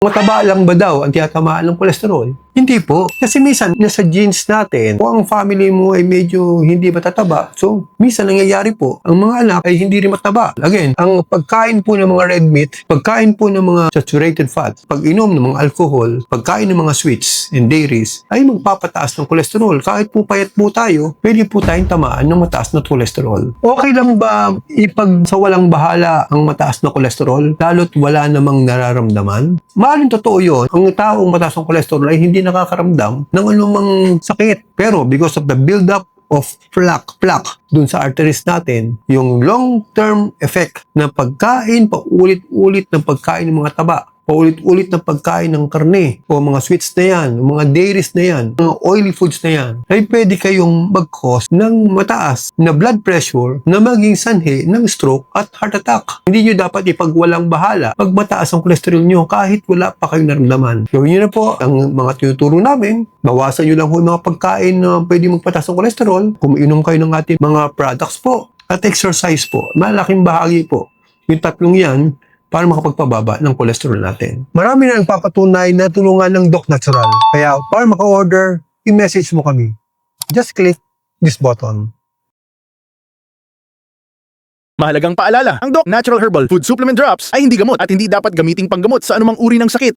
Mataba lang ba daw ang tiyatamaan ng kolesterol? Hindi po. Kasi minsan, nasa genes natin, kung ang family mo ay medyo hindi matataba, so minsan nangyayari po, ang mga anak ay hindi rin mataba. Again, ang pagkain po ng mga red meat, pagkain po ng mga saturated fat, pag-inom ng mga alcohol, pagkain ng mga sweets and dairies, ay magpapataas ng kolesterol. Kahit po payat po tayo, pwede po tayong tamaan ng mataas na kolesterol. Okay lang ba sa walang bahala ang mataas na kolesterol, lalo't wala namang nararamdaman? Maaaring totoo yun. Ang taong mataas ng kolesterol ay hindi nakakaramdam ng anumang sakit. Pero because of the build-up of plaque dun sa arteries natin, yung long-term effect ng pagkain, paulit-ulit ng pagkain ng mga taba, paulit-ulit na pagkain ng karne o mga sweets na yan, mga dairies na yan, mga oily foods na yan, ay pwede kayong mag-cause ng mataas na blood pressure na maging sanhi ng stroke at heart attack. Hindi nyo dapat ipagwalang bahala pag mataas ang cholesterol nyo kahit wala pa kayong naramdaman. Gawin nyo na po ang mga tinuturo namin. Bawasan nyo lang po yung mga pagkain na pwede magpataas ng cholesterol. Kumiinom kayo ng ating mga products po at exercise po. Malaking bahagi po. Yung tatlong yan, para makapagpababa ng kolesterol natin. Marami na nagpapatunay na tulungan ng Doc Natural. Kaya para maka-order, i-message mo kami. Just click this button. Mahalagang paalala, ang Doc Natural Herbal Food Supplement Drops ay hindi gamot at hindi dapat gamiting panggamot sa anumang uri ng sakit.